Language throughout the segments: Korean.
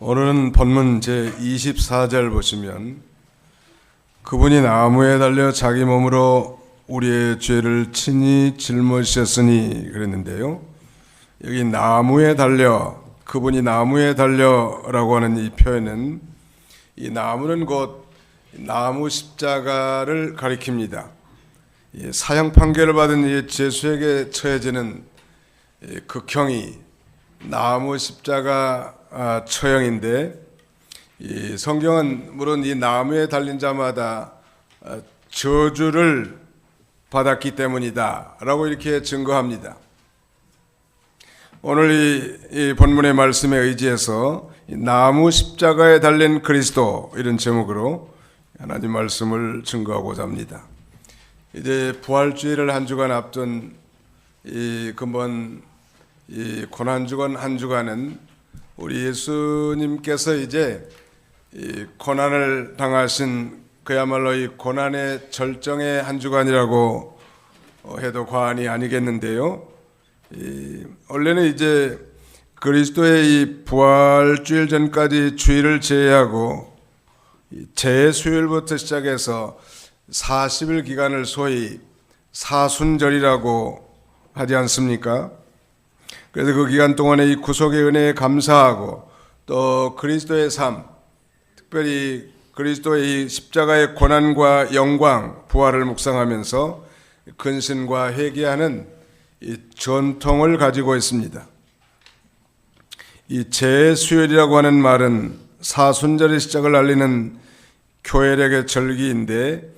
오늘은 본문 제24절 보시면 그분이 나무에 달려 자기 몸으로 우리의 죄를 친히 짊어지셨으니 그랬는데요. 여기 나무에 달려, 그분이 나무에 달려라고 하는 이 표현은 이 나무는 곧 나무 십자가를 가리킵니다. 사형 판결을 받은 이 죄수에게 처해지는 극형이 나무 십자가 처형인데, 이 성경은 물론 이 나무에 달린 자마다 저주를 받았기 때문이다 라고 이렇게 증거합니다. 오늘 이 본문의 말씀에 의지해서 나무 십자가에 달린 그리스도, 이런 제목으로 하나님 말씀을 증거하고자 합니다. 이제 부활주의를 한 주간 앞둔 이 근본 이 고난주간 한 주간은 우리 예수님께서 이제 이 고난을 당하신 그야말로 이 고난의 절정의 한 주간이라고 해도 과언이 아니겠는데요. 원래는 이제 그리스도의 이 부활주일 전까지 주일을 제외하고 재수일부터 시작해서 40일 기간을 소위 사순절이라고 하지 않습니까? 그래서 그 기간 동안에 이 구속의 은혜에 감사하고 또 그리스도의 삶, 특별히 그리스도의 이 십자가의 고난과 영광, 부활을 묵상하면서 근신과 회개하는 이 전통을 가지고 있습니다. 이 재수요일이라고 하는 말은 사순절의 시작을 알리는 교회력의 절기인데,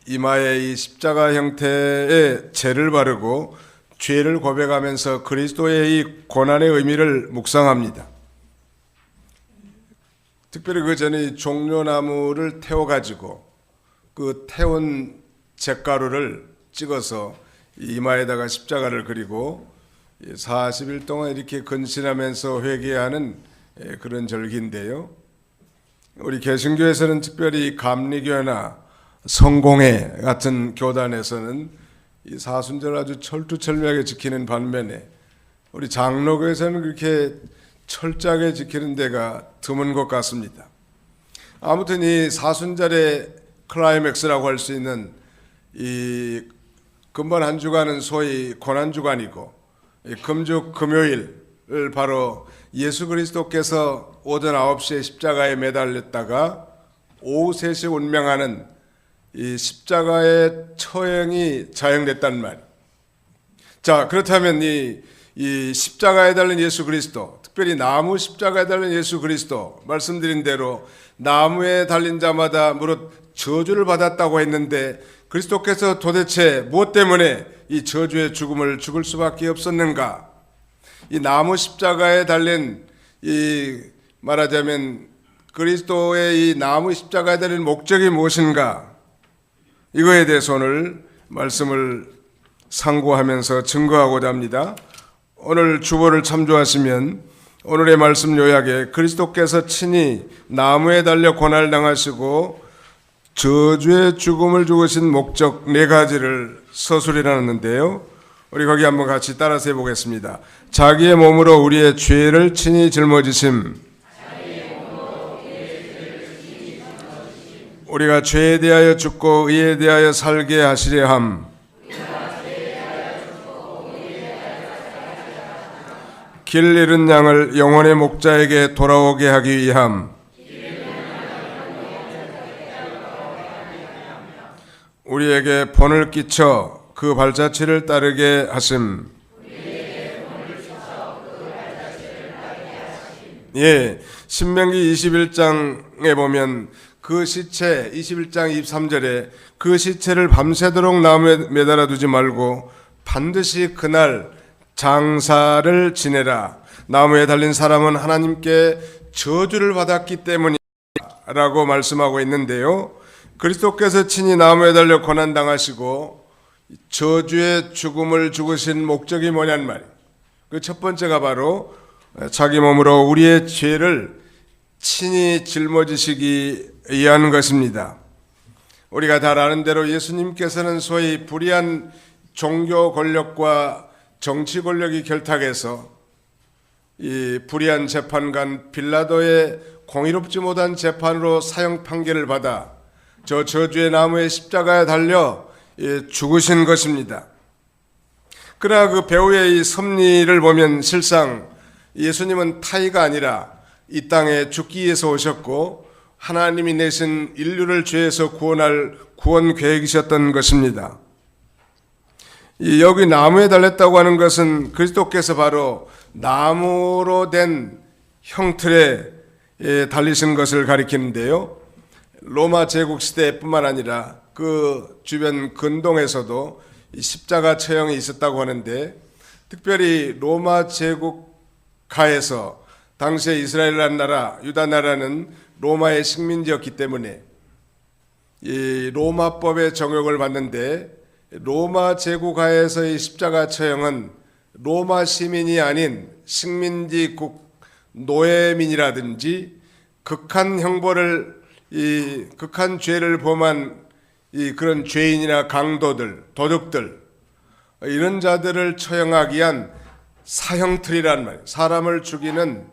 이마에 이 십자가 형태의 죄를 바르고 죄를 고백하면서 그리스도의 이 고난의 의미를 묵상합니다. 특별히 그 전에 종려나무를 태워가지고 그 태운 잿가루를 찍어서 이마에다가 십자가를 그리고 40일 동안 이렇게 근신하면서 회개하는 그런 절기인데요. 우리 개신교에서는 특별히 감리교나 성공회 같은 교단에서는 이 사순절을 아주 철두철미하게 지키는 반면에 우리 장로교에서는 그렇게 철저하게 지키는 데가 드문 것 같습니다. 아무튼 이 사순절의 클라이맥스라고 할 수 있는 이 근본 한 주간은 소위 고난주간이고, 금주 금요일을 바로 예수 그리스도께서 오전 9시에 십자가에 매달렸다가 오후 3시에 운명하는 이 십자가의 처형이 자행됐단 말이에요. 자, 그렇다면 이 십자가에 달린 예수 그리스도, 특별히 나무 십자가에 달린 예수 그리스도, 말씀드린 대로 나무에 달린 자마다 무릇 저주를 받았다고 했는데, 그리스도께서 도대체 무엇 때문에 이 저주의 죽음을 죽을 수밖에 없었는가? 이 나무 십자가에 달린 이 말하자면 그리스도의 이 나무 십자가에 달린 목적이 무엇인가? 이거에 대해서 오늘 말씀을 상고하면서 증거하고자 합니다. 오늘 주보를 참조하시면 오늘의 말씀 요약에 그리스도께서 친히 나무에 달려 고난을 당하시고 저주의 죽음을 죽으신 목적 4가지를 서술해 놨는데요. 우리 거기 한번 같이 따라서 해보겠습니다. 자기의 몸으로 우리의 죄를 친히 짊어지심. 우리가 죄에 대하여 죽고 의에 대하여 살게 하시려 함. 길 잃은 양을 영혼의 목자에게 돌아오게 하기 위함. 우리에게 본을 끼쳐 그 발자취를 따르게 하심. 예, 신명기 21장에 보면 그 시체, 21장 23절에 그 시체를 밤새도록 나무에 매달아 두지 말고 반드시 그날 장사를 지내라. 나무에 달린 사람은 하나님께 저주를 받았기 때문이라고 말씀하고 있는데요. 그리스도께서 친히 나무에 달려 고난당하시고 저주의 죽음을 죽으신 목적이 뭐냐는 말이에요. 그 첫 번째가 바로 자기 몸으로 우리의 죄를 친히 짊어지시기 위한 것입니다. 우리가 다 아는 대로 예수님께서는 소위 불의한 종교 권력과 정치 권력이 결탁해서 이 불의한 재판관 빌라도의 공의롭지 못한 재판으로 사형 판결을 받아 저 저주의 나무의 십자가에 달려 죽으신 것입니다. 그러나 그 배후의 이 섭리를 보면 실상 예수님은 타의가 아니라 이 땅에 죽기 위해서 오셨고 하나님이 내신 인류를 죄에서 구원할 구원 계획이셨던 것입니다. 여기 나무에 달렸다고 하는 것은 그리스도께서 바로 나무로 된 형틀에 달리신 것을 가리키는데요. 로마 제국 시대뿐만 아니라 그 주변 근동에서도 십자가 처형이 있었다고 하는데, 특별히 로마 제국하에서 당시에 이스라엘이라는 나라, 유다 나라는 로마의 식민지였기 때문에 이 로마법의 적용을 받는데, 로마 제국하에서의 십자가 처형은 로마 시민이 아닌 식민지국 노예민이라든지 극한 형벌을 극한 죄를 범한 그런 죄인이나 강도들, 도둑들, 이런 자들을 처형하기 위한 사형틀이라는 말이에요. 사람을 죽이는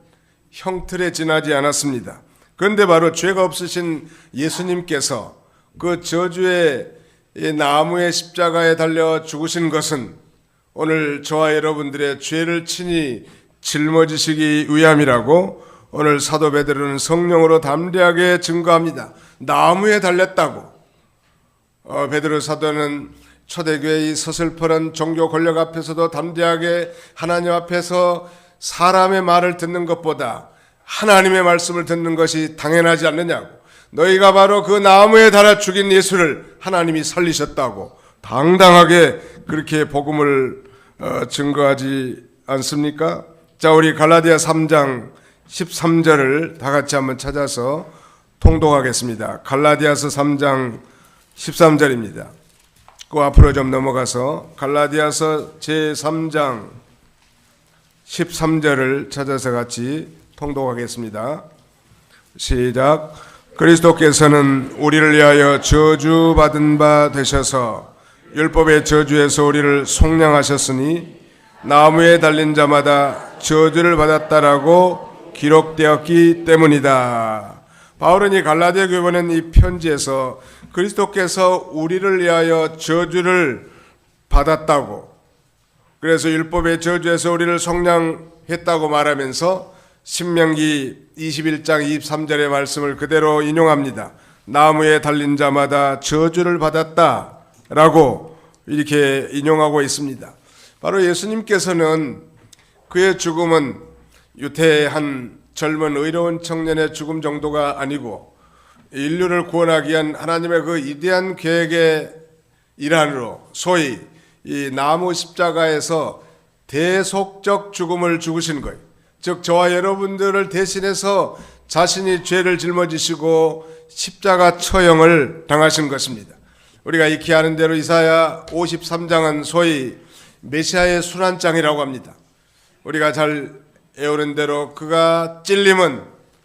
형틀에 지나지 않았습니다. 그런데 바로 죄가 없으신 예수님께서 그 저주의 나무의 십자가에 달려 죽으신 것은 오늘 저와 여러분들의 죄를 친히 짊어지시기 위함이라고 오늘 사도 베드로는 성령으로 담대하게 증거합니다. 나무에 달렸다고. 베드로 사도는 초대교회의 서슬퍼런 종교 권력 앞에서도 담대하게 하나님 앞에서 사람의 말을 듣는 것보다 하나님의 말씀을 듣는 것이 당연하지 않느냐고. 너희가 바로 그 나무에 달아 죽인 예수를 하나님이 살리셨다고 당당하게 그렇게 복음을 증거하지 않습니까? 자, 우리 갈라디아 3장 13절을 다 같이 한번 찾아서 통독하겠습니다. 갈라디아서 3장 13절입니다. 그 앞으로 좀 넘어가서 갈라디아서 제3장 13절을 찾아서 같이 통독하겠습니다. 시작. 그리스도께서는 우리를 위하여 저주받은 바 되셔서 율법의 저주에서 우리를 속량하셨으니 나무에 달린 자마다 저주를 받았다라고 기록되었기 때문이다. 바울은 이 갈라디아 교회 보낸 이 편지에서 그리스도께서 우리를 위하여 저주를 받았다고, 그래서 율법의 저주에서 우리를 속량했다고 말하면서 신명기 21장 23절의 말씀을 그대로 인용합니다. 나무에 달린 자마다 저주를 받았다라고 이렇게 인용하고 있습니다. 바로 예수님께서는 그의 죽음은 유태의 한 젊은 의로운 청년의 죽음 정도가 아니고 인류를 구원하기 위한 하나님의 그 위대한 계획의 일환으로 소위 이 나무 십자가에서 대속적 죽음을 죽으신 거예요. 즉 저와 여러분들을 대신해서 자신이 죄를 짊어지시고 십자가 처형을 당하신 것입니다. 우리가 익히 아는 대로 이사야 53장은 소위 메시아의 순환장이라고 합니다. 우리가 잘 외우는 대로 그가 찔림은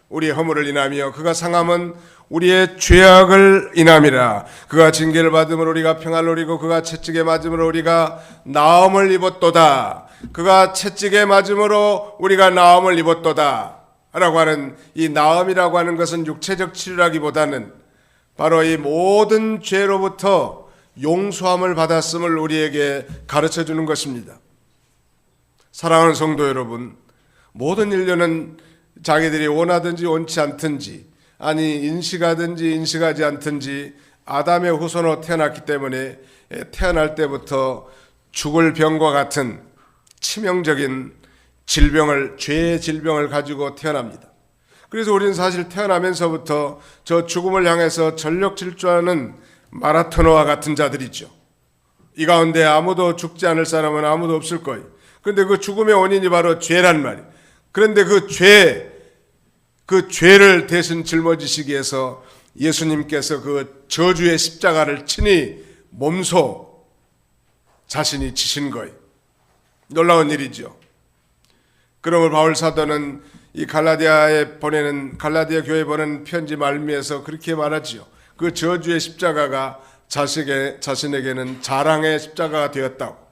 우리의 허물을 인하며 그가 상함은 우리의 죄악을 인함이라. 그가 징계를 받음으로 우리가 평안을 누리고 그가 채찍에 맞음으로 우리가 나음을 입었도다. 그가 채찍에 맞음으로 우리가 나음을 입었도다 라고 하는 이 나음이라고 하는 것은 육체적 치료라기보다는 바로 이 모든 죄로부터 용서함을 받았음을 우리에게 가르쳐 주는 것입니다. 사랑하는 성도 여러분, 모든 인류는 자기들이 원하든지 원치 않든지, 아니 인식하든지 인식하지 않든지 아담의 후손으로 태어났기 때문에 태어날 때부터 죽을 병과 같은 치명적인 질병을, 죄의 질병을 가지고 태어납니다. 그래서 우리는 사실 태어나면서부터 저 죽음을 향해서 전력 질주하는 마라토너와 같은 자들이죠. 이 가운데 아무도 죽지 않을 사람은 아무도 없을 거예요. 그런데 그 죽음의 원인이 바로 죄란 말이에요. 그런데 그 죄를 대신 짊어지시기 위해서 예수님께서 그 저주의 십자가를 친히 몸소 자신이 지신 거예요. 놀라운 일이죠. 그러므로 바울 사도는 이 갈라디아 교회에 보내는 편지 말미에서 그렇게 말하지요. 그 저주의 십자가가 자신에게는 자랑의 십자가가 되었다고.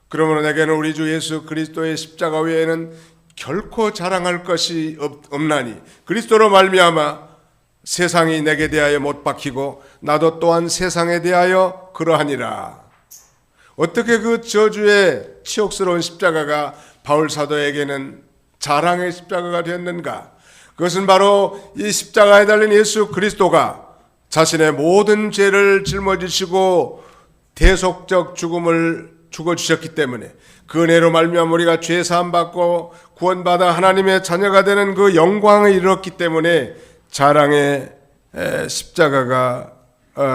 그러므로 내게는 우리 주 예수 그리스도의 십자가 외에는 결코 자랑할 것이 없나니 그리스도로 말미암아 세상이 내게 대하여 못 박히고 나도 또한 세상에 대하여 그러하니라. 어떻게 그 저주의 치욕스러운 십자가가 바울 사도에게는 자랑의 십자가가 되었는가? 그것은 바로 이 십자가에 달린 예수 그리스도가 자신의 모든 죄를 짊어지시고 대속적 죽음을 죽어주셨기 때문에 그 은혜로 말미암아 우리가 죄 사함 받고 구원받아 하나님의 자녀가 되는 그 영광에 이르렀기 때문에 자랑의 십자가가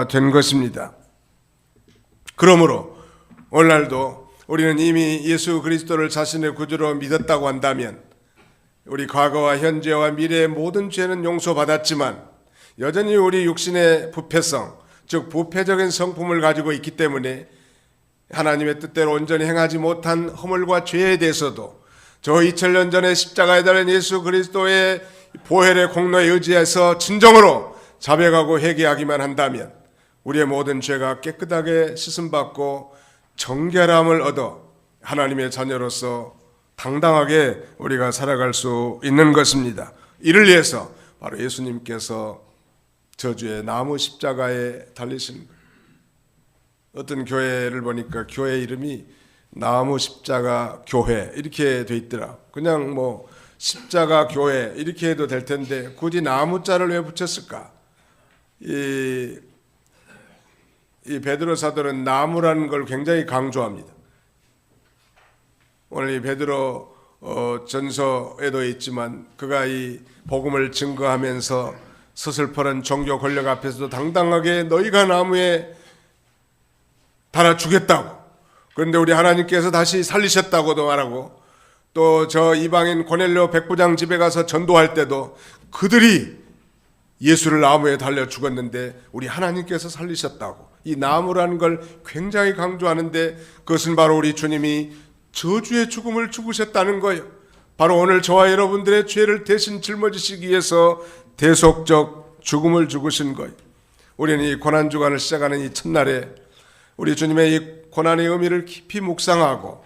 된 것입니다. 그러므로 오늘날도 우리는 이미 예수 그리스도를 자신의 구주로 믿었다고 한다면 우리 과거와 현재와 미래의 모든 죄는 용서받았지만 여전히 우리 육신의 부패성, 즉 부패적인 성품을 가지고 있기 때문에 하나님의 뜻대로 온전히 행하지 못한 허물과 죄에 대해서도 저 2000년 전에 십자가에 달린 예수 그리스도의 보혈의 공로에 의지해서 진정으로 자백하고 회개하기만 한다면 우리의 모든 죄가 깨끗하게 씻음받고 정결함을 얻어 하나님의 자녀로서 당당하게 우리가 살아갈 수 있는 것입니다. 이를 위해서 바로 예수님께서 저주의 나무 십자가에 달리신 거예요. 어떤 교회를 보니까 교회 이름이 나무 십자가 교회 이렇게 돼 있더라. 그냥 뭐 십자가 교회 이렇게 해도 될 텐데 굳이 나무자를 왜 붙였을까? 이 베드로 사도는 나무라는 걸 굉장히 강조합니다. 오늘 이 베드로 전서에도 있지만 그가 이 복음을 증거하면서 서슬퍼런 종교 권력 앞에서도 당당하게 너희가 나무에 달아 주겠다고, 그런데 우리 하나님께서 다시 살리셨다고도 말하고, 또 저 이방인 고넬료 백부장 집에 가서 전도할 때도 그들이 예수를 나무에 달려 죽었는데 우리 하나님께서 살리셨다고, 이 나무라는 걸 굉장히 강조하는데 그것은 바로 우리 주님이 저주의 죽음을 죽으셨다는 거예요. 바로 오늘 저와 여러분들의 죄를 대신 짊어지시기 위해서 대속적 죽음을 죽으신 거예요. 우리는 이 고난주간을 시작하는 이 첫날에 우리 주님의 이 고난의 의미를 깊이 묵상하고,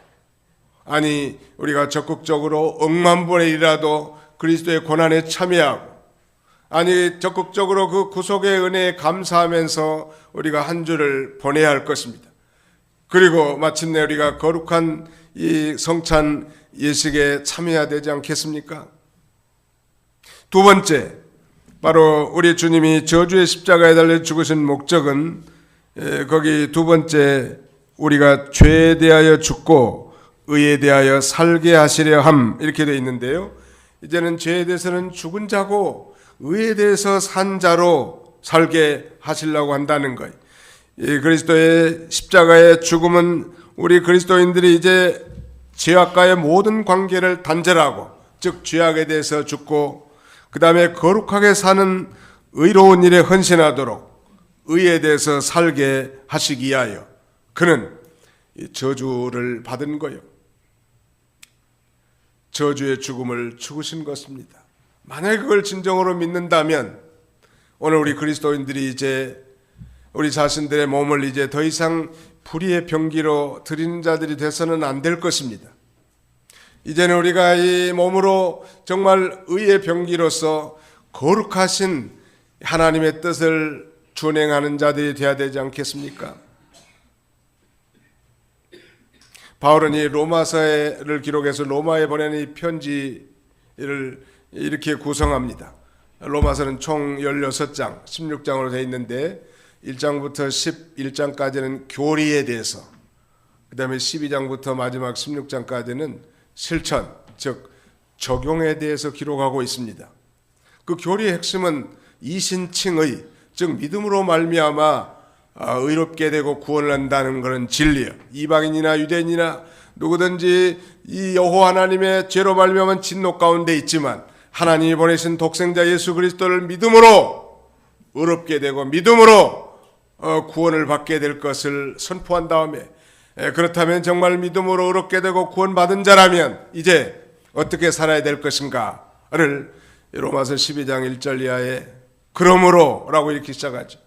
아니 우리가 적극적으로 억만번이라도 그리스도의 고난에 참여하고, 아니 적극적으로 그 구속의 은혜에 감사하면서 우리가 한 주를 보내야 할 것입니다. 그리고 마침내 우리가 거룩한 이 성찬 예식에 참여해야 되지 않겠습니까? 두 번째, 바로 우리 주님이 저주의 십자가에 달려 죽으신 목적은 거기 두 번째, 우리가 죄에 대하여 죽고 의에 대하여 살게 하시려 함 이렇게 되어 있는데요. 이제는 죄에 대해서는 죽은 자고 의에 대해서 산 자로 살게 하시려고 한다는 거예요. 이 그리스도의 십자가의 죽음은 우리 그리스도인들이 이제 죄악과의 모든 관계를 단절하고, 즉 죄악에 대해서 죽고 그 다음에 거룩하게 사는 의로운 일에 헌신하도록 의에 대해서 살게 하시기 위하여 그는 저주를 받은 거예요. 저주의 죽음을 죽으신 것입니다. 만약에 그걸 진정으로 믿는다면 오늘 우리 그리스도인들이 이제 우리 자신들의 몸을 이제 더 이상 불의의 병기로 드리는 자들이 돼서는 안 될 것입니다. 이제는 우리가 이 몸으로 정말 의의 병기로서 거룩하신 하나님의 뜻을 준행하는 자들이 되어야 되지 않겠습니까? 바울은 이 로마서를 기록해서 로마에 보내는 이 편지를 이렇게 구성합니다. 로마서는 총 16장, 16장으로 되어 있는데 1장부터 11장까지는 교리에 대해서, 그 다음에 12장부터 마지막 16장까지는 실천, 즉 적용에 대해서 기록하고 있습니다. 그 교리의 핵심은 이신칭의, 즉 믿음으로 말미암아 의롭게 되고 구원을 한다는 그런 진리예요. 이방인이나 유대인이나 누구든지 이 여호와 하나님의 죄로 말미암은 진노 가운데 있지만 하나님이 보내신 독생자 예수 그리스도를 믿음으로 의롭게 되고 믿음으로 구원을 받게 될 것을 선포한 다음에, 그렇다면 정말 믿음으로 의롭게 되고 구원받은 자라면 이제 어떻게 살아야 될 것인가를 로마서 12장 1절 이하에 그러므로 라고 이렇게 시작하죠.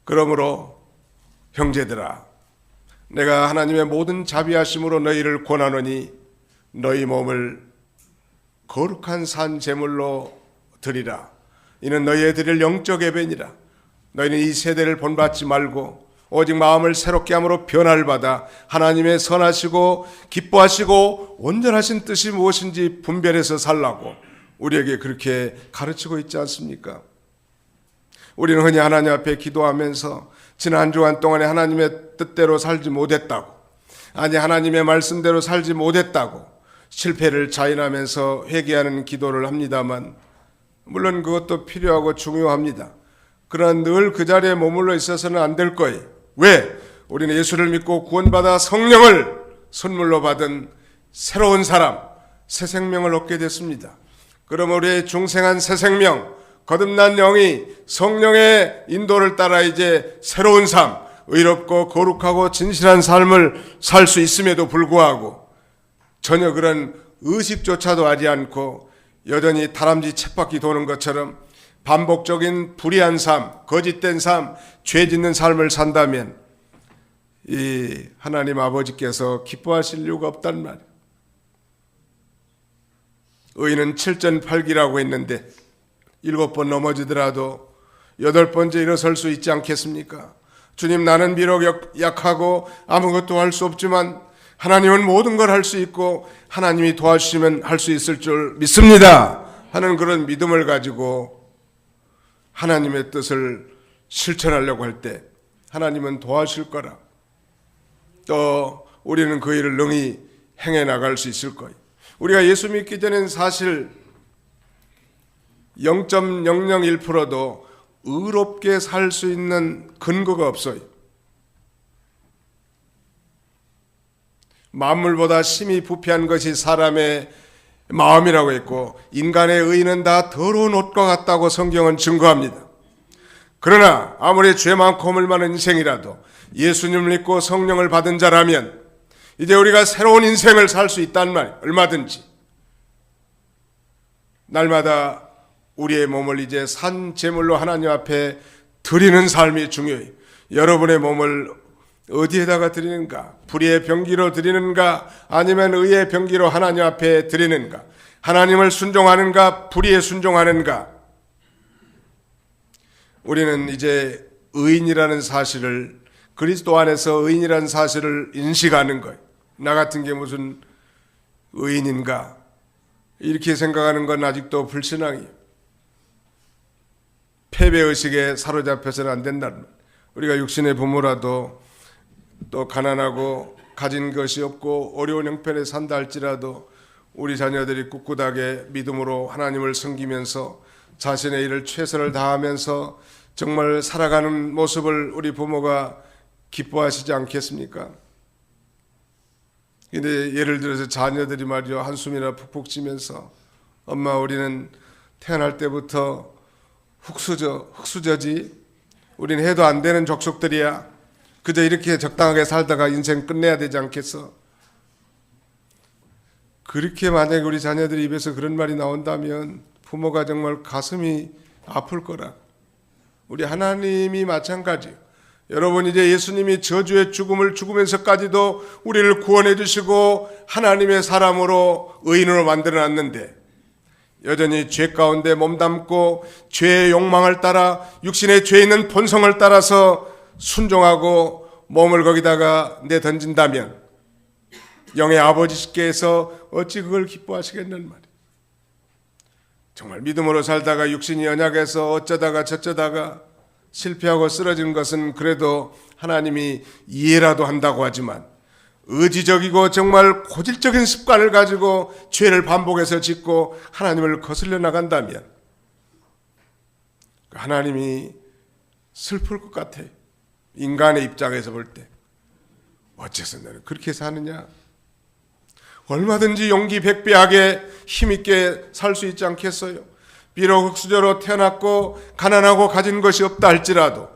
그러므로 형제들아, 내가 하나님의 모든 자비하심으로 너희를 권하노니 너희 몸을 거룩한 산 제물로 드리라. 이는 너희의 드릴 영적 예배니라. 너희는 이 세대를 본받지 말고 오직 마음을 새롭게 함으로 변화를 받아 하나님의 선하시고 기뻐하시고 온전하신 뜻이 무엇인지 분별해서 살라고 우리에게 그렇게 가르치고 있지 않습니까? 우리는 흔히 하나님 앞에 기도하면서 지난 한 주간 동안에 하나님의 뜻대로 살지 못했다고, 아니 하나님의 말씀대로 살지 못했다고 실패를 자인하면서 회개하는 기도를 합니다만, 물론 그것도 필요하고 중요합니다. 그러나 늘 그 자리에 머물러 있어서는 안 될 거예요. 왜? 우리는 예수를 믿고 구원받아 성령을 선물로 받은 새로운 사람, 새 생명을 얻게 됐습니다. 그럼 우리의 중생한 새 생명, 거듭난 영이 성령의 인도를 따라 이제 새로운 삶, 의롭고 거룩하고 진실한 삶을 살 수 있음에도 불구하고 전혀 그런 의식조차도 하지 않고 여전히 다람쥐 쳇바퀴 도는 것처럼 반복적인 불의한 삶, 거짓된 삶, 죄 짓는 삶을 산다면 이 하나님 아버지께서 기뻐하실 이유가 없단 말이에요. 의인은 7전8기라고 했는데 7번 넘어지더라도 8번째 일어설 수 있지 않겠습니까? 주님, 나는 비록 약하고 아무것도 할 수 없지만 하나님은 모든 걸 할 수 있고 하나님이 도와주시면 할 수 있을 줄 믿습니다 하는 그런 믿음을 가지고 하나님의 뜻을 실천하려고 할 때 하나님은 도와주실 거라. 또 우리는 그 일을 능히 행해 나갈 수 있을 거예요. 우리가 예수 믿기 전엔 사실 0.001%도 의롭게 살 수 있는 근거가 없어요. 만물보다 심히 부패한 것이 사람의 마음이라고 했고 인간의 의는 다 더러운 옷과 같다고 성경은 증거합니다. 그러나 아무리 죄 많고 허물 많은 인생이라도 예수님을 믿고 성령을 받은 자라면 이제 우리가 새로운 인생을 살 수 있단 말이에요. 얼마든지. 날마다 우리의 몸을 이제 산 제물로 하나님 앞에 드리는 삶이 중요해요. 여러분의 몸을 어디에다가 드리는가? 불의의 병기로 드리는가? 아니면 의의 병기로 하나님 앞에 드리는가? 하나님을 순종하는가? 불의에 순종하는가? 우리는 이제 의인이라는 사실을, 그리스도 안에서 의인이라는 사실을 인식하는 거예요. 나 같은 게 무슨 의인인가? 이렇게 생각하는 건 아직도 불신앙이에요. 패배의식에 사로잡혀서는 안 된다는 말. 우리가 육신의 부모라도 또 가난하고 가진 것이 없고 어려운 형편에 산다 할지라도 우리 자녀들이 꿋꿋하게 믿음으로 하나님을 섬기면서 자신의 일을 최선을 다하면서 정말 살아가는 모습을 우리 부모가 기뻐하시지 않겠습니까? 근데 예를 들어서 자녀들이 말이요 한숨이나 푹푹 쉬면서 엄마, 우리는 태어날 때부터 흙수저지, 우리는 해도 안 되는 족속들이야, 그저 이렇게 적당하게 살다가 인생 끝내야 되지 않겠어? 그렇게 만약에 우리 자녀들이 입에서 그런 말이 나온다면 부모가 정말 가슴이 아플 거라. 우리 하나님이 마찬가지예요. 여러분, 이제 예수님이 저주의 죽음을 죽으면서까지도 우리를 구원해 주시고 하나님의 사람으로 의인으로 만들어 놨는데 여전히 죄 가운데 몸담고 죄의 욕망을 따라 육신의 죄 있는 본성을 따라서 순종하고 몸을 거기다가 내던진다면 영의 아버지께서 어찌 그걸 기뻐하시겠는 말이에요. 정말 믿음으로 살다가 육신이 연약해서 어쩌다가 저쩌다가 실패하고 쓰러진 것은 그래도 하나님이 이해라도 한다고 하지만 의지적이고 정말 고질적인 습관을 가지고 죄를 반복해서 짓고 하나님을 거슬려 나간다면 하나님이 슬플 것 같아요. 인간의 입장에서 볼 때 어째서 너는 그렇게 사느냐? 얼마든지 용기 백배하게 힘있게 살 수 있지 않겠어요? 비록 흙수저로 태어났고 가난하고 가진 것이 없다 할지라도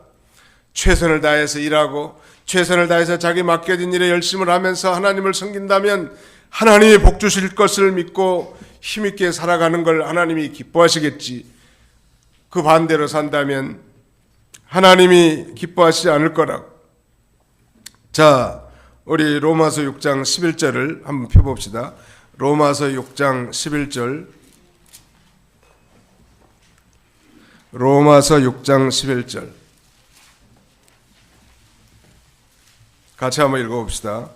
최선을 다해서 일하고 최선을 다해서 자기 맡겨진 일에 열심을 하면서 하나님을 섬긴다면 하나님이 복 주실 것을 믿고 힘있게 살아가는 걸 하나님이 기뻐하시겠지. 그 반대로 산다면 하나님이 기뻐하시지 않을 거라고. 자, 우리 로마서 6장 11절을 한번 펴봅시다. 로마서 6장 11절 로마서 6장 11절 같이 한번 읽어봅시다.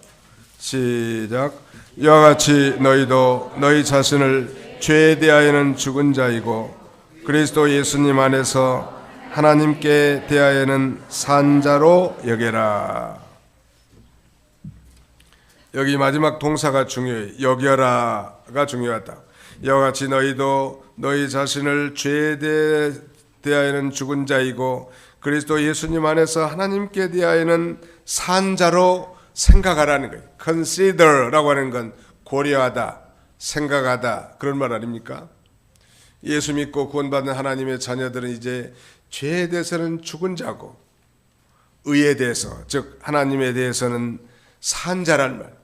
시작. 이와 같이 너희도 너희 자신을 죄에 대하여는 죽은 자이고 그리스도 예수님 안에서 하나님께 대하여는 산 자로 여겨라. 여기 마지막 동사가 중요해요. 여겨라가 중요하다. 이와 같이 너희도 너희 자신을 죄에 대하여는 죽은 자이고 그리스도 예수님 안에서 하나님께 대하여는 산 자로 생각하라는 거예요. consider라고 하는 건 고려하다, 생각하다 그런 말 아닙니까? 예수 믿고 구원받은 하나님의 자녀들은 이제 죄에 대해서는 죽은 자고 의에 대해서, 즉 하나님에 대해서는 산 자란 말.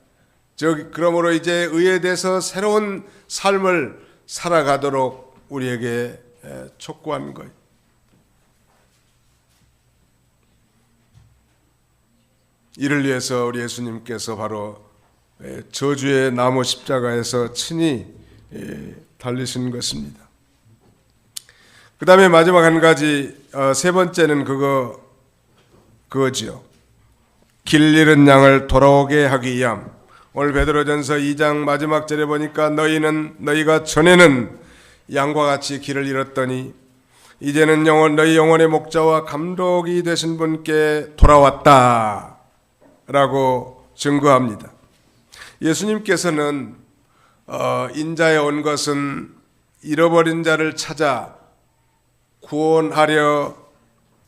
즉 그러므로 이제 의에 대해서 새로운 삶을 살아가도록 우리에게 촉구하는 거예요. 이를 위해서 우리 예수님께서 바로 저주의 나무 십자가에서 친히 달리신 것입니다. 그 다음에 마지막 한 가지, 세 번째는 그거지요. 길 잃은 양을 돌아오게 하기 위함. 오늘 베드로전서 2장 마지막 절에 보니까 너희가 전에는 양과 같이 길을 잃었더니 이제는 너희 영혼의 목자와 감독이 되신 분께 돌아왔다 라고 증거합니다. 예수님께서는 인자에 온 것은 잃어버린 자를 찾아 구원하려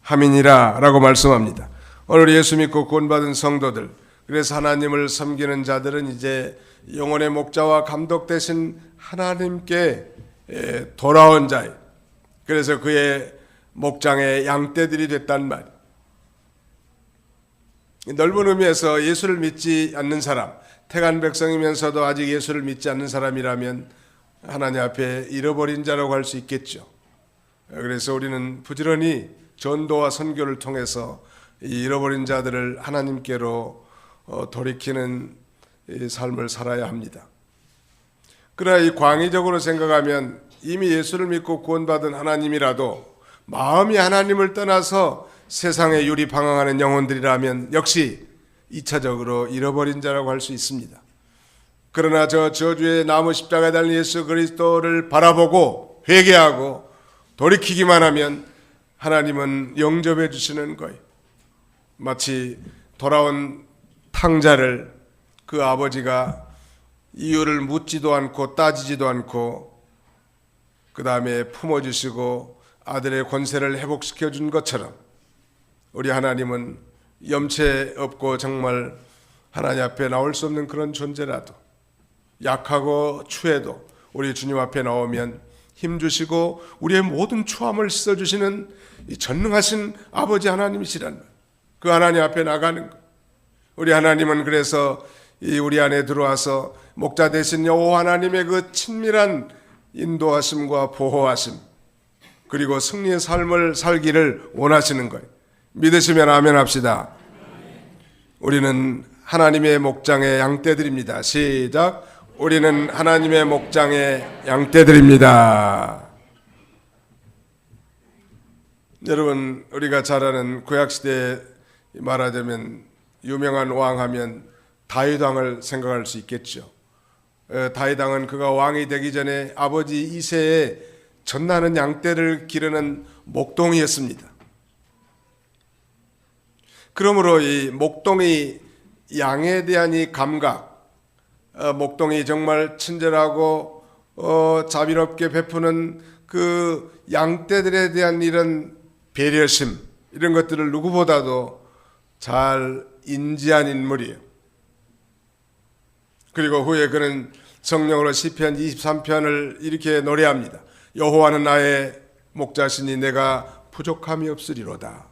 함이니라 라고 말씀합니다. 오늘 예수 믿고 구원받은 성도들, 그래서 하나님을 섬기는 자들은 이제 영혼의 목자와 감독 되신 하나님께 돌아온 자예요. 그래서 그의 목장의 양떼들이 됐단 말이에요. 넓은 의미에서 예수를 믿지 않는 사람, 택한 백성이면서도 아직 예수를 믿지 않는 사람이라면 하나님 앞에 잃어버린 자라고 할 수 있겠죠. 그래서 우리는 부지런히 전도와 선교를 통해서 이 잃어버린 자들을 하나님께로 돌이키는 삶을 살아야 합니다. 그러나 이 광의적으로 생각하면 이미 예수를 믿고 구원받은 하나님이라도 마음이 하나님을 떠나서 세상에 유리방황하는 영혼들이라면 역시 2차적으로 잃어버린 자라고 할 수 있습니다. 그러나 저 저주의 나무 십자가에 달린 예수 그리스도를 바라보고 회개하고 돌이키기만 하면 하나님은 영접해 주시는 거예요. 마치 돌아온 탕자를 그 아버지가 이유를 묻지도 않고 따지지도 않고 그 다음에 품어주시고 아들의 권세를 회복시켜 준 것처럼 우리 하나님은 염체 없고 정말 하나님 앞에 나올 수 없는 그런 존재라도 약하고 추해도 우리 주님 앞에 나오면 힘주시고 우리의 모든 추함을 씻어주시는 이 전능하신 아버지 하나님이시란 말. 그 하나님 앞에 나가는 것. 우리 하나님은 그래서 우리 안에 들어와서 목자 되신 여호와 하나님의 그 친밀한 인도하심과 보호하심 그리고 승리의 삶을 살기를 원하시는 거예요. 믿으시면 아멘 합시다. 우리는 하나님의 목장의 양떼들입니다. 시작. 우리는 하나님의 목장의 양떼들입니다. 여러분, 우리가 잘 아는 구약시대에 말하자면 유명한 왕하면 다윗 왕을 생각할 수 있겠죠. 다윗 왕은 그가 왕이 되기 전에 아버지 이새의 젖나는 양떼를 기르는 목동이었습니다. 그러므로 이 목동이 양에 대한 이 감각, 목동이 정말 친절하고 자비롭게 베푸는 그 양떼들에 대한 이런 배려심, 이런 것들을 누구보다도 잘 인지한 인물이에요. 그리고 후에 그는 성령으로 시편 23편을 이렇게 노래합니다. 여호와는 나의 목자시니 내가 부족함이 없으리로다.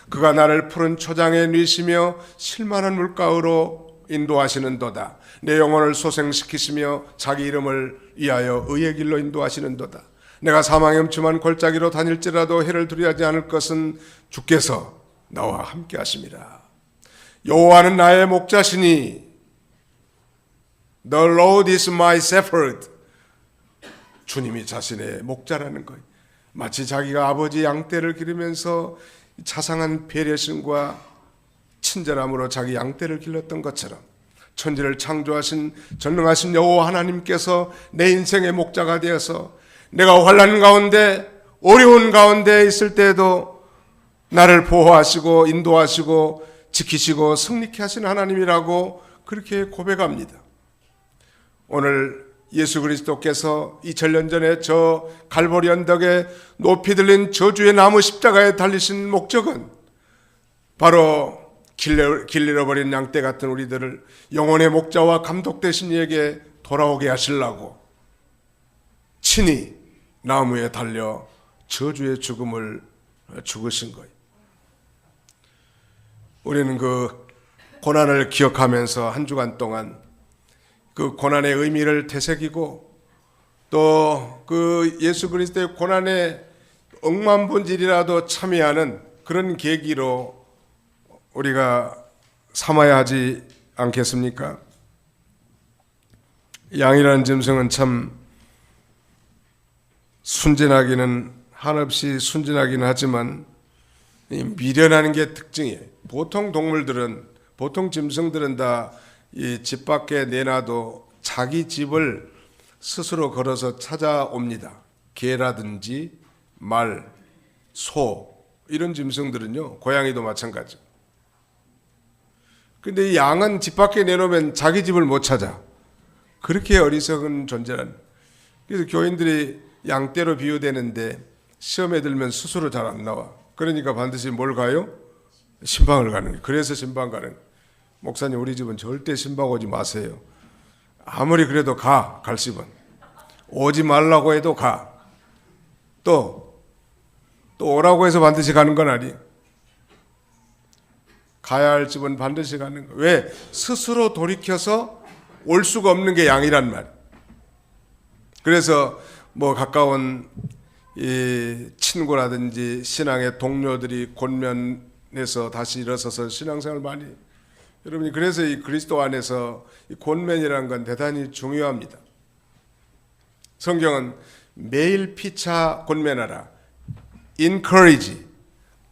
그가 나를 푸른 초장에 누이시며 실만한 물가으로 인도하시는도다. 내 영혼을 소생시키시며 자기 이름을 위하여 의의 길로 인도하시는도다. 내가 사망의 음침한 골짜기로 다닐지라도 해를 두려워하지 않을 것은 주께서 나와 함께 하심이라. 여호와는 나의 목자시니 The Lord is my shepherd. 주님이 자신의 목자라는 거예요. 마치 자기가 아버지 양떼를 기르면서 자상한 배려심과 친절함으로 자기 양떼를 길렀던 것처럼 천지를 창조하신 전능하신 여호와 하나님께서 내 인생의 목자가 되어서 내가 환난 가운데 어려운 가운데 있을 때에도 나를 보호하시고 인도하시고 지키시고 승리케 하신 하나님이라고 그렇게 고백합니다. 오늘 예수 그리스도께서 2000년 전에 저 갈보리 언덕에 높이 들린 저주의 나무 십자가에 달리신 목적은 바로 길 잃어버린 양떼 같은 우리들을 영혼의 목자와 감독 되신 이에게 돌아오게 하시려고 친히 나무에 달려 저주의 죽음을 죽으신 거예요. 우리는 그 고난을 기억하면서 한 주간 동안 그 고난의 의미를 되새기고 또 그 예수 그리스도의 고난의 억만본질이라도 참여하는 그런 계기로 우리가 삼아야 하지 않겠습니까? 양이라는 짐승은 참 순진하기는 한없이 순진하기는 하지만 미련하는 게 특징이에요. 보통 동물들은, 보통 짐승들은 다 이 집 밖에 내놔도 자기 집을 스스로 걸어서 찾아옵니다. 개라든지 말, 소 이런 짐승들은요, 고양이도 마찬가지. 근데 이 양은 집 밖에 내놓으면 자기 집을 못 찾아. 그렇게 어리석은 존재란. 그래서 교인들이 양떼로 비유되는데 시험에 들면 스스로 잘 안 나와. 그러니까 반드시 뭘 가요? 신방을 가는 거예요. 그래서 신방 가는 거예요. 목사님, 우리 집은 절대 신방 오지 마세요. 아무리 그래도 갈 집은. 오지 말라고 해도 가. 또 오라고 해서 반드시 가는 건 아니에요. 가야 할 집은 반드시 가는 거예요. 왜? 스스로 돌이켜서 올 수가 없는 게 양이란 말이에요. 그래서 뭐 가까운 이 친구라든지 신앙의 동료들이 권면해서 다시 일어서서 신앙생활 많이 해요. 여러분이 그래서 이 그리스도 안에서 이 권면이라는 건 대단히 중요합니다. 성경은 매일 피차 권면하라, encourage,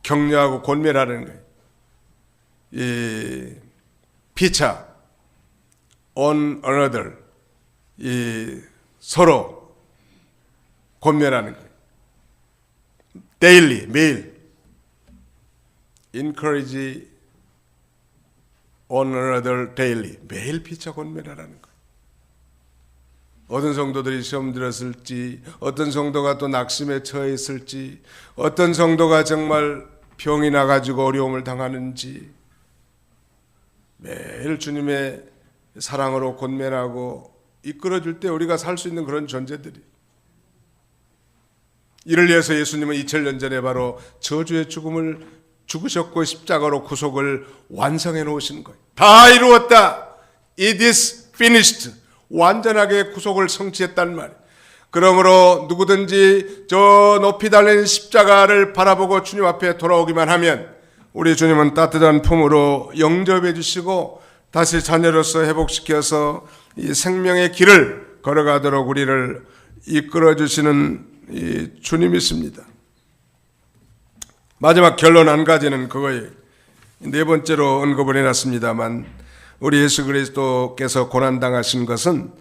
격려하고 권면하는 거예요. 이 피차, on another, 이 서로 권면하는 거예요. daily, 매일 encourage on another daily, 매일 피차 권면하라는 거예요. 어떤 성도들이 시험 들었을지, 어떤 성도가 또 낙심에 처해 있을지, 어떤 성도가 정말 병이 나가지고 어려움을 당하는지 매일 주님의 사랑으로 권면하고 이끌어줄 때 우리가 살 수 있는 그런 존재들이. 이를 위해서 예수님은 2000년 전에 바로 저주의 죽음을 죽으셨고 십자가로 구속을 완성해 놓으신 거예요. 다 이루었다. It is finished. 완전하게 구속을 성취했단 말이에요. 그러므로 누구든지 저 높이 달린 십자가를 바라보고 주님 앞에 돌아오기만 하면 우리 주님은 따뜻한 품으로 영접해 주시고 다시 자녀로서 회복시켜서 이 생명의 길을 걸어가도록 우리를 이끌어 주시는 이 주님이십니다. 마지막 결론 한 가지는 그거예요. 네 번째로 언급을 해놨습니다만 우리 예수 그리스도께서 고난당하신 것은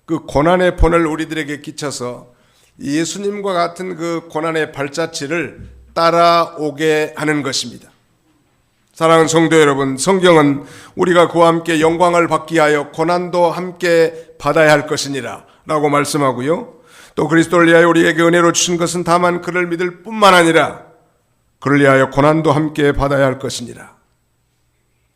그 고난의 본을 우리들에게 끼쳐서 예수님과 같은 그 고난의 발자취를 따라오게 하는 것입니다. 사랑하는 성도 여러분, 성경은 우리가 그와 함께 영광을 받기 위하여 고난도 함께 받아야 할 것이니라 라고 말씀하고요. 또 그리스도를 위하여 우리에게 은혜로 주신 것은 다만 그를 믿을 뿐만 아니라 그를 위하여 고난도 함께 받아야 할 것이니라.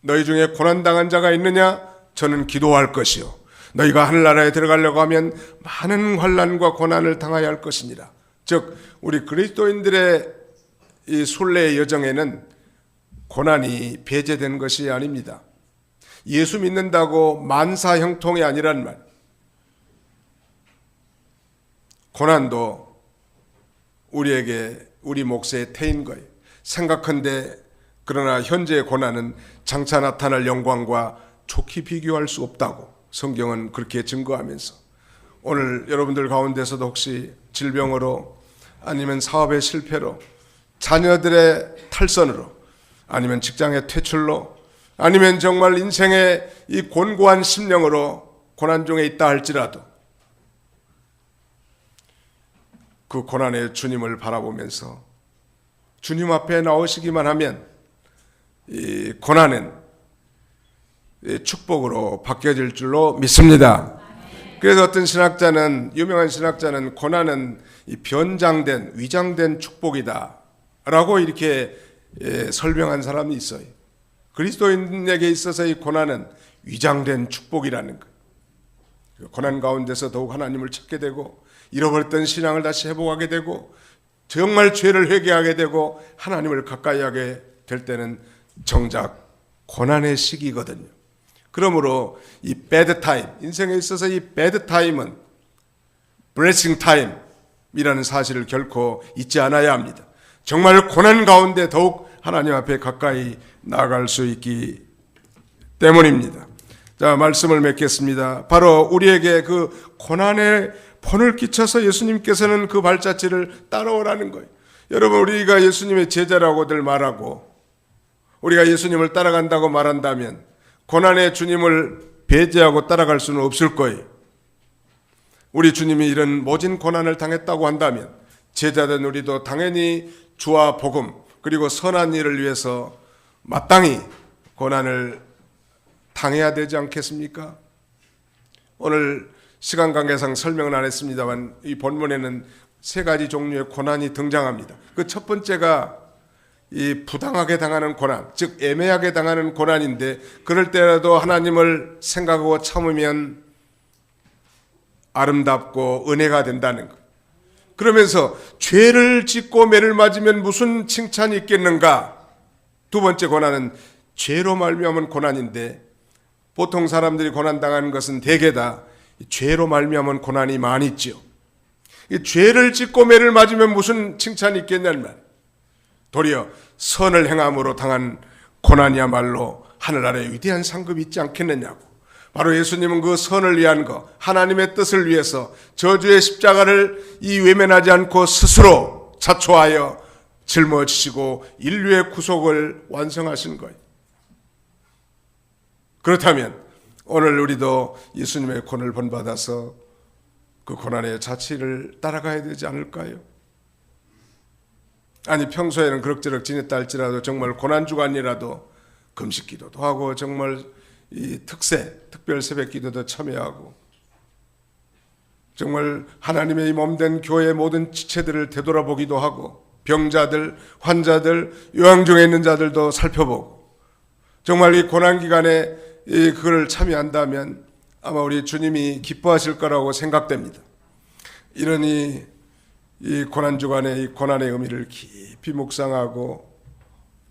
너희 중에 고난당한 자가 있느냐? 저는 기도할 것이요. 너희가 하늘나라에 들어가려고 하면 많은 환난과 고난을 당해야 할 것이니라. 즉 우리 그리스도인들의 이 순례의 여정에는 고난이 배제된 것이 아닙니다. 예수 믿는다고 만사 형통이 아니란 말. 고난도 우리에게 우리 몫에 태인 거예요. 생각한데 그러나 현재의 고난은 장차 나타날 영광과 좋게 비교할 수 없다고 성경은 그렇게 증거하면서 오늘 여러분들 가운데서도 혹시 질병으로 아니면 사업의 실패로, 자녀들의 탈선으로, 아니면 직장의 퇴출로, 아니면 정말 인생의 이 곤고한 심령으로 고난 중에 있다 할지라도 그 고난의 주님을 바라보면서 주님 앞에 나오시기만 하면 이 고난은 축복으로 바뀌어질 줄로 믿습니다. 그래서 어떤 신학자는, 유명한 신학자는 고난은 이 변장된, 위장된 축복이다 라고 이렇게 설명한 사람이 있어요. 그리스도인에게 있어서 이 고난은 위장된 축복이라는 거예요. 고난 가운데서 더욱 하나님을 찾게 되고, 잃어버렸던 신앙을 다시 회복하게 되고, 정말 죄를 회개하게 되고 하나님을 가까이 하게 될 때는 정작 고난의 시기거든요. 그러므로 이 배드 타임, 인생에 있어서 이 배드 타임은 블레싱 타임이라는 사실을 결코 잊지 않아야 합니다. 정말 고난 가운데 더욱 하나님 앞에 가까이 나아갈 수 있기 때문입니다. 자, 말씀을 맺겠습니다. 바로 우리에게 그 고난의 본을 끼쳐서 예수님께서는 그 발자취를 따라오라는 거예요. 여러분, 우리가 예수님의 제자라고들 말하고 우리가 예수님을 따라간다고 말한다면 고난의 주님을 배제하고 따라갈 수는 없을 거예요. 우리 주님이 이런 모진 고난을 당했다고 한다면 제자된 우리도 당연히 주와 복음 그리고 선한 일을 위해서 마땅히 고난을 당해야 되지 않겠습니까? 오늘 시간 관계상 설명은 안 했습니다만 이 본문에는 세 가지 종류의 고난이 등장합니다. 그 첫 번째가 이 부당하게 당하는 고난, 즉 애매하게 당하는 고난인데, 그럴 때라도 하나님을 생각하고 참으면 아름답고 은혜가 된다는 것. 그러면서 죄를 짓고 매를 맞으면 무슨 칭찬이 있겠는가? 두 번째 고난은 죄로 말미암은 고난인데, 보통 사람들이 고난당하는 것은 대개 다 죄로 말미암은 고난이 많이 있지요. 이 죄를 짓고 매를 맞으면 무슨 칭찬이 있겠냐는 말. 도리어 선을 행함으로 당한 고난이야말로 하늘 아래 위대한 상급이 있지 않겠느냐고. 바로 예수님은 그 선을 위한 것, 하나님의 뜻을 위해서 저주의 십자가를 이 외면하지 않고 스스로 자초하여 짊어지시고 인류의 구속을 완성하신 거예요. 그렇다면 오늘 우리도 예수님의 고난을 본받아서 그 고난의 자취를 따라가야 되지 않을까요? 아니, 평소에는 그럭저럭 지냈다 할지라도 정말 고난주간이라도 금식 기도도 하고 정말 이 특별 새벽 기도도 참여하고 정말 하나님의 몸된 교회의 모든 지체들을 되돌아보기도 하고 병자들, 환자들, 요양 중에 있는 자들도 살펴보고 정말 이 고난 기간에 그걸 참여한다면 아마 우리 주님이 기뻐하실 거라고 생각됩니다. 이러니 이 고난주간의 이 고난의 의미를 깊이 묵상하고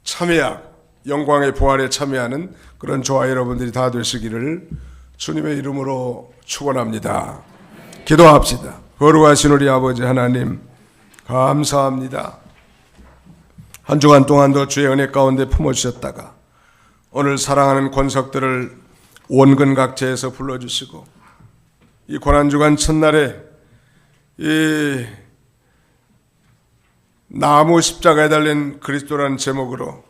참여하고 영광의 부활에 참여하는 그런 저와 여러분들이 다 되시기를 주님의 이름으로 축원합니다. 기도합시다. 거룩하신 우리 아버지 하나님, 감사합니다. 한 주간 동안도 주의 은혜 가운데 품어주셨다가 오늘 사랑하는 권석들을 원근각지에서 불러주시고 이 고난주간 첫날에 이 나무 십자가에 달린 그리스도라는 제목으로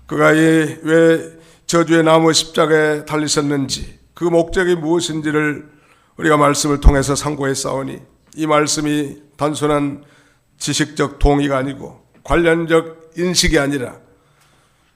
그가 왜 저주의 나무 십자가에 달리셨는지 그 목적이 무엇인지를 우리가 말씀을 통해서 상고했사오니 이 말씀이 단순한 지식적 동의가 아니고 관련적 인식이 아니라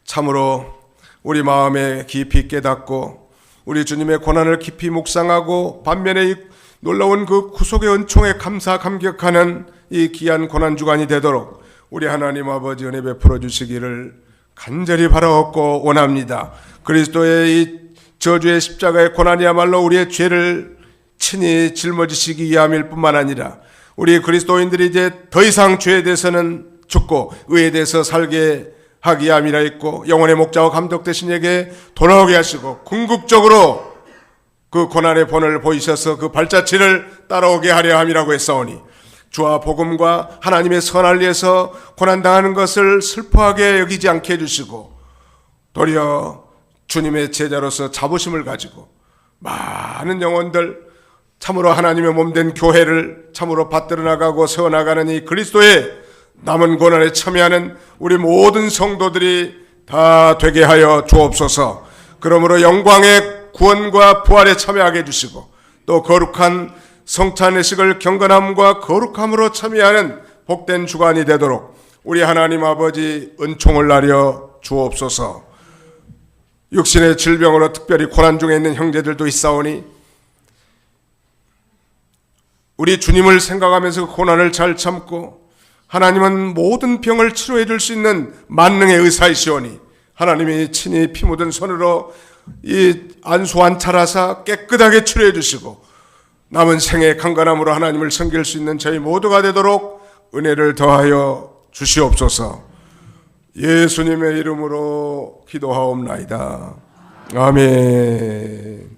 참으로 우리 마음에 깊이 깨닫고 우리 주님의 고난을 깊이 묵상하고 반면에 이 놀라운 그 구속의 은총에 감사 감격하는 이 귀한 고난주간이 되도록 우리 하나님 아버지 은혜 베풀어 주시기를 간절히 바라옵고 원합니다. 그리스도의 이 저주의 십자가의 고난이야말로 우리의 죄를 친히 짊어지시기 위함일 뿐만 아니라 우리 그리스도인들이 이제 더 이상 죄에 대해서는 죽고 의에 대해서 살게 하기 위함이라 했고 영혼의 목자와 감독 되신 이에게 돌아오게 하시고 궁극적으로 그 고난의 본을 보이셔서 그 발자취를 따라오게 하려 함이라고 했사오니 주와 복음과 하나님의 선을 위해서 고난당하는 것을 슬퍼하게 여기지 않게 해주시고 도리어 주님의 제자로서 자부심을 가지고 많은 영혼들 참으로 하나님의 몸된 교회를 참으로 받들어 나가고 세워나가는 이 그리스도의 남은 고난에 참여하는 우리 모든 성도들이 다 되게 하여 주옵소서. 그러므로 영광의 구원과 부활에 참여하게 해주시고 또 거룩한 성찬의식을 경건함과 거룩함으로 참여하는 복된 주간이 되도록 우리 하나님 아버지 은총을 나려 주옵소서. 육신의 질병으로 특별히 고난 중에 있는 형제들도 있사오니 우리 주님을 생각하면서 그 고난을 잘 참고 하나님은 모든 병을 치료해 줄 수 있는 만능의 의사이시오니 하나님이 친히 피 묻은 손으로 이 안수 안찰하사 깨끗하게 치료해 주시고 남은 생의 강건함으로 하나님을 섬길 수 있는 저희 모두가 되도록 은혜를 더하여 주시옵소서. 예수님의 이름으로 기도하옵나이다. 아멘.